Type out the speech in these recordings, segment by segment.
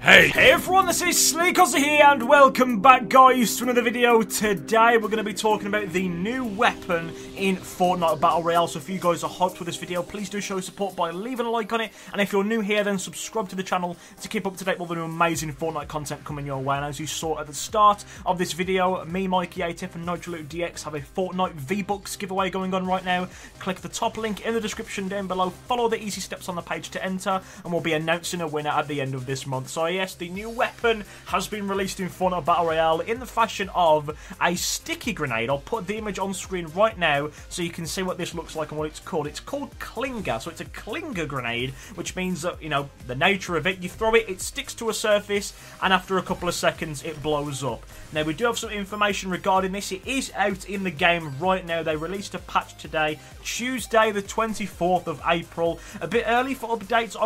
Hey everyone, this is Sleakozzy here, and welcome back guys to another video. Today we're going to be talking about the new weapon in Fortnite Battle Royale. So if you guys are hyped for this video, please do show support by leaving a like on it. And if you're new here, then subscribe to the channel to keep up to date with all the new amazing Fortnite content coming your way. And as you saw at the start of this video, me, Mikey, ATIF and NitroLootDX have a Fortnite V-Bucks giveaway going on right now. Click the top link in the description down below, follow the easy steps on the page to enter, and we'll be announcing a winner at the end of this month. So yes, the new weapon has been released in Fortnite Battle Royale in the fashion of a sticky grenade. I'll put the image on screen right now so you can see what this looks like and what it's called. It's called Clinger, so it's a Clinger grenade, which means that, you know, the nature of it, you throw it, it sticks to a surface, and after a couple of seconds, it blows up. Now, we do have some information regarding this. It is out in the game right now. They released a patch today, Tuesday the 24th of April. A bit early for updates,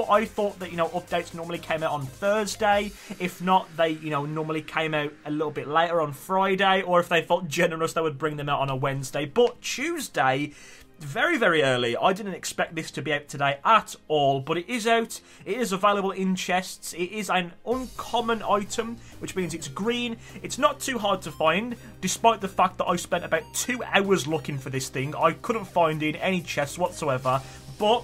I thought that, you know, updates normally came out on Thursday. If not, they, you know, normally came out a little bit later on Friday, or if they felt generous, they would bring them out on a Wednesday. But Tuesday, very, very early. I didn't expect this to be out today at all, but it is out. It is available in chests. It is an uncommon item, which means it's green. It's not too hard to find, despite the fact that I spent about 2 hours looking for this thing. I couldn't find it in any chests whatsoever, but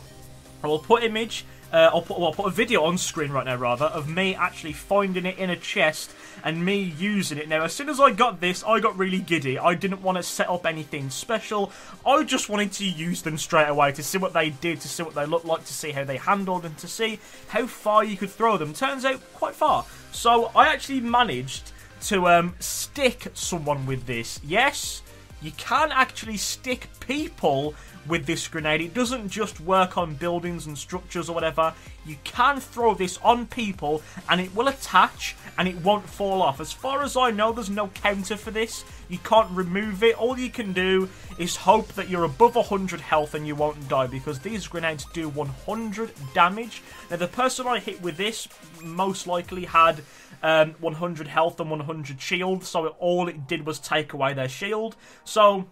I will put image. I'll put a video on screen right now, rather, of me actually finding it in a chest and me using it. Now, as soon as I got this, I got really giddy. I didn't want to set up anything special. I just wanted to use them straight away to see what they did, to see what they looked like, to see how they handled, and to see how far you could throw them. Turns out, quite far. So, I actually managed to stick someone with this. Yes, you can actually stick people with this grenade. It doesn't just work on buildings and structures or whatever. You can throw this on people and it will attach and it won't fall off. As far as I know, there's no counter for this. You can't remove it. All you can do is hope that you're above 100 health and you won't die, because these grenades do 100 damage. Now, the person I hit with this most likely had 100 health and 100 shield, so all it did was take away their shield. So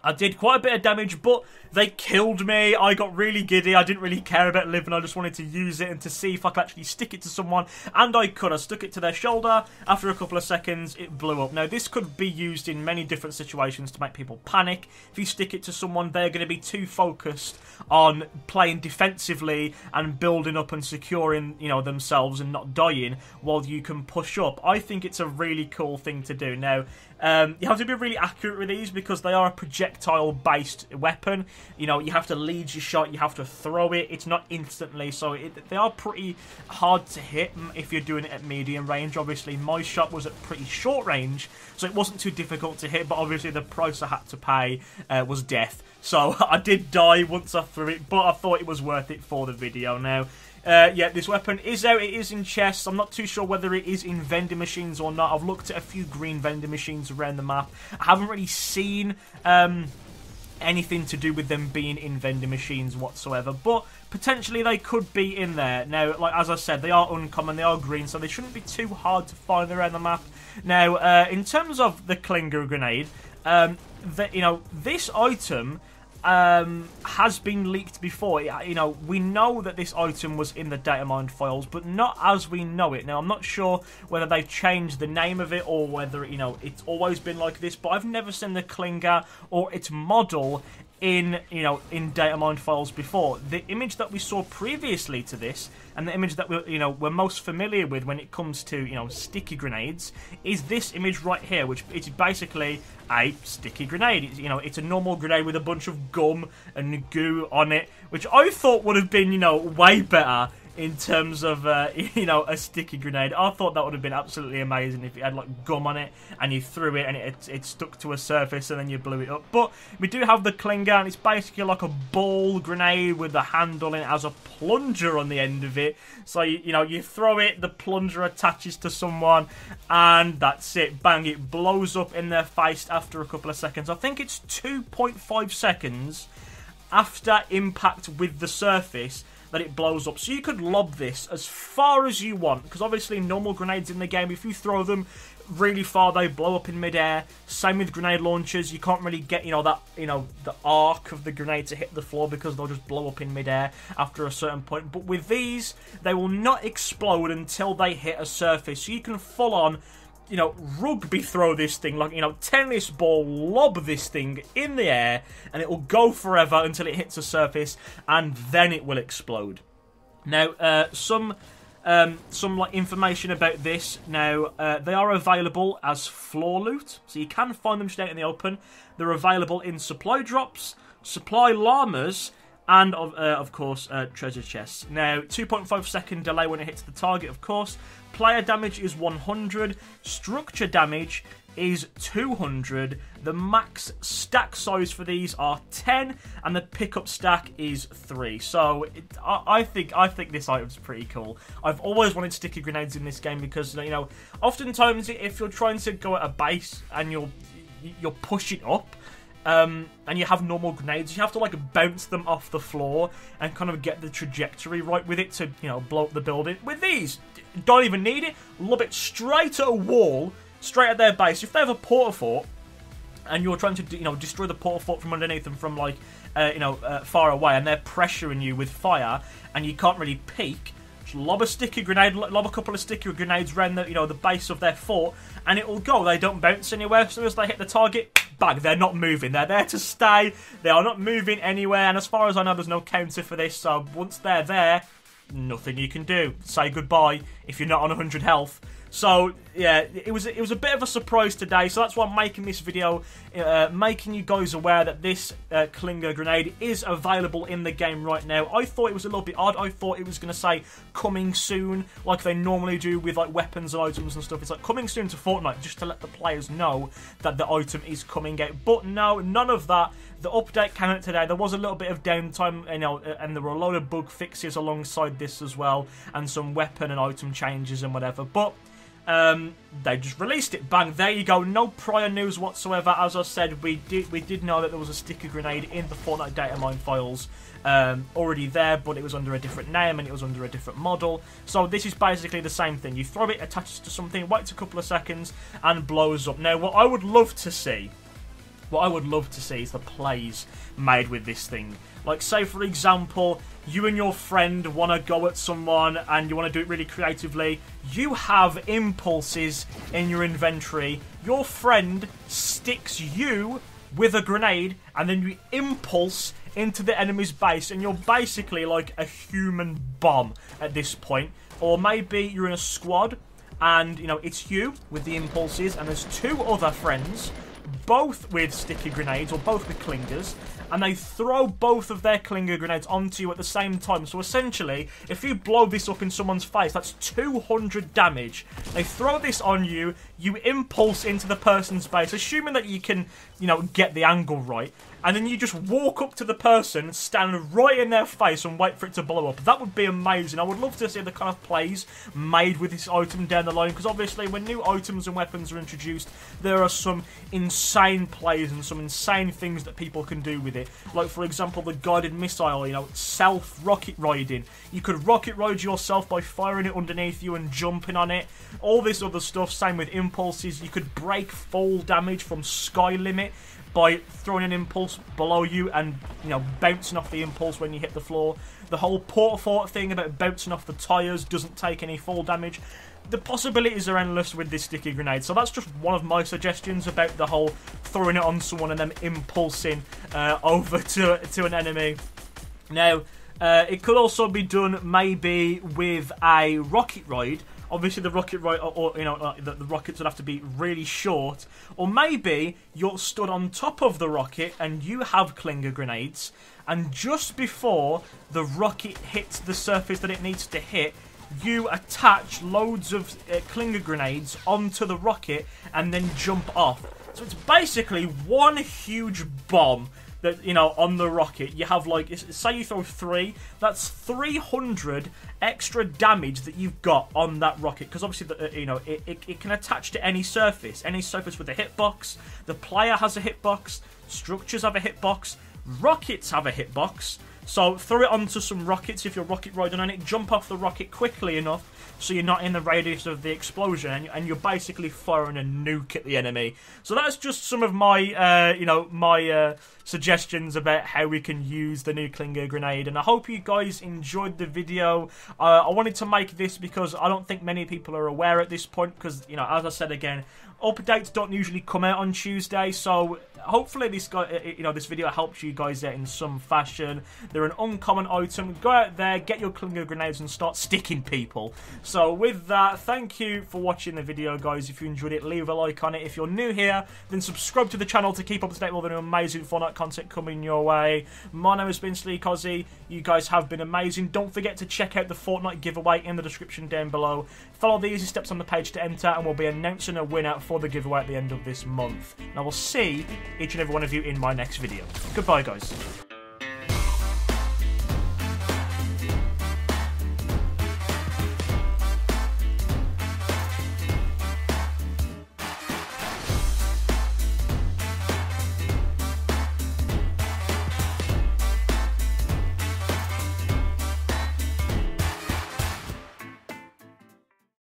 I did quite a bit of damage, but they killed me. I got really giddy. I didn't really care about living. I just wanted to use it and to see if I could actually stick it to someone. And I could. I stuck it to their shoulder. After a couple of seconds, it blew up. Now, this could be used in many different situations to make people panic. If you stick it to someone, they're going to be too focused on playing defensively and building up and securing, you know, themselves and not dying, while you can push up. I think it's a really cool thing to do. Now, you have to be really accurate with these because they are a projectile-based weapon. You know, you have to lead your shot, you have to throw it. It's not instantly, so they are pretty hard to hit if you're doing it at medium range. Obviously, my shot was at pretty short range, so it wasn't too difficult to hit, but obviously the price I had to pay was death. So I did die once I threw it, but I thought it was worth it for the video. Now, yeah, this weapon is out. It is in chests. I'm not too sure whether it is in vending machines or not. I've looked at a few green vending machines around the map. I haven't really seen anything to do with them being in vending machines whatsoever, but potentially they could be in there. Now, like as I said, they are uncommon, they are green, so they shouldn't be too hard to find around the map. Now, in terms of the Clinger grenade, you know, this item has been leaked before. You know, we know that this item was in the data mined files, but not as we know it. Now, I'm not sure whether they've changed the name of it or whether, you know, it's always been like this, but I've never seen the Clinger or its model in, you know, in data mined files before. The image that we saw previously to this, and the image that we're most familiar with when it comes to, you know, sticky grenades, is this image right here, which is basically a sticky grenade. It's, you know, it's a normal grenade with a bunch of gum and goo on it, which I thought would have been, you know, way better in terms of, you know, a sticky grenade. I thought that would have been absolutely amazing if it had, like, gum on it, and you threw it, and it stuck to a surface, and then you blew it up. But we do have the Clinger, and it's basically like a ball grenade with a handle, and it has a plunger on the end of it. So, you know, you throw it, the plunger attaches to someone, and that's it. Bang, it blows up in their face after a couple of seconds. I think it's 2.5 seconds after impact with the surface that it blows up. So you could lob this as far as you want, because obviously normal grenades in the game, if you throw them really far, they blow up in midair. Same with grenade launchers. You can't really get, the arc of the grenade to hit the floor, because they'll just blow up in midair after a certain point. But with these, they will not explode until they hit a surface. So you can full on, rugby throw this thing, like, tennis ball, lob this thing in the air, and it will go forever until it hits a surface, and then it will explode. Now, some like information about this. Now, they are available as floor loot, so you can find them straight in the open. They're available in supply drops, supply llamas, and of course treasure chests. Now, 2.5 second delay when it hits the target, of course. Player damage is 100, structure damage is 200, the max stack size for these are 10, and the pickup stack is 3. So I think this item's pretty cool. I've always wanted sticky grenades in this game, because oftentimes if you're trying to go at a base and you're pushing up, and you have normal grenades, you have to like bounce them off the floor and kind of get the trajectory right with it to blow up the building. With these, don't even need it. Lob it straight at a wall, straight at their base. If they have a porta fort and you're trying to destroy the porta fort from underneath them from like far away, and they're pressuring you with fire and you can't really peek, just lob a sticky grenade, lob a couple of sticky grenades around the the base of their fort, and it will go. They don't bounce anywhere. As soon as they hit the target, bang, they're not moving. They're there to stay. They are not moving anywhere, and as far as I know, there's no counter for this, so once they're there, nothing you can do. Say goodbye if you're not on 100 health. So yeah, it was a bit of a surprise today, so that's why I'm making this video, making you guys aware that this Klinger grenade is available in the game right now. I thought it was a little bit odd. I thought it was going to say coming soon, like they normally do with like weapons and items and stuff. It's like coming soon to Fortnite, just to let the players know that the item is coming out. But no, none of that. The update came out today. There was a little bit of downtime, and there were a load of bug fixes alongside this as well, and some weapon and item changes and whatever. But they just released it. Bang, there you go. No prior news whatsoever. As I said, we did know that there was a sticker grenade in the Fortnite data mine files already there, but it was under a different name and it was under a different model. So this is basically the same thing. You throw it, attaches to something, waits a couple of seconds, and blows up. Now, what I would love to see is the plays made with this thing. Like, say, for example, you and your friend want to go at someone and you want to do it really creatively. You have impulses in your inventory. Your friend sticks you with a grenade, and then you impulse into the enemy's base, and you're basically like a human bomb at this point. Or maybe you're in a squad and, it's you with the impulses, and there's two other friends, both with sticky grenades, or both with clingers, and they throw both of their clinger grenades onto you at the same time. So essentially, if you blow this up in someone's face, that's 200 damage. They throw this on you, you impulse into the person's base, assuming that you can, get the angle right, and then you just walk up to the person, stand right in their face, and wait for it to blow up. That would be amazing. I would love to see the kind of plays made with this item down the line, because obviously when new items and weapons are introduced, there are some insane plays and some insane things that people can do with it. Like, for example, the guided missile, self-rocket riding. You could rocket ride yourself by firing it underneath you and jumping on it. All this other stuff, same with impulses. You could break fall damage from sky limit by throwing an impulse below you and, bouncing off the impulse when you hit the floor. The whole porta fort thing about bouncing off the tyres doesn't take any fall damage. The possibilities are endless with this sticky grenade, so that's just one of my suggestions about the whole throwing it on someone and then impulsing over to an enemy. Now, it could also be done maybe with a rocket ride. Obviously, the rocket ride, or the rockets would have to be really short. Or maybe you're stood on top of the rocket and you have clinger grenades, and just before the rocket hits the surface that it needs to hit, you attach loads of clinger grenades onto the rocket and then jump off. So it's basically one huge bomb that, on the rocket. You have, like, say you throw 3, that's 300 extra damage that you've got on that rocket, because obviously, it can attach to any surface with a hitbox. The player has a hitbox, structures have a hitbox, rockets have a hitbox. So throw it onto some rockets if you're rocket riding on it. Jump off the rocket quickly enough so you're not in the radius of the explosion, and you're basically firing a nuke at the enemy. So that's just some of my, suggestions about how we can use the new Klinger grenade, and I hope you guys enjoyed the video. I wanted to make this because I don't think many people are aware at this point, because, you know, as I said again, updates don't usually come out on Tuesday, so hopefully this video helps you guys out in some fashion. They're an uncommon item. Go out there, get your Klinger grenades and start sticking people. So with that, thank you for watching the video, guys. If you enjoyed it, leave a like on it. If you're new here, then subscribe to the channel to keep up to date with all the new amazing Fortnite content coming your way. My name has been Sleakozzy. You guys have been amazing. Don't forget to check out the Fortnite giveaway in the description down below. Follow the easy steps on the page to enter, and we'll be announcing a winner for the giveaway at the end of this month. And I will see each and every one of you in my next video. Goodbye, guys.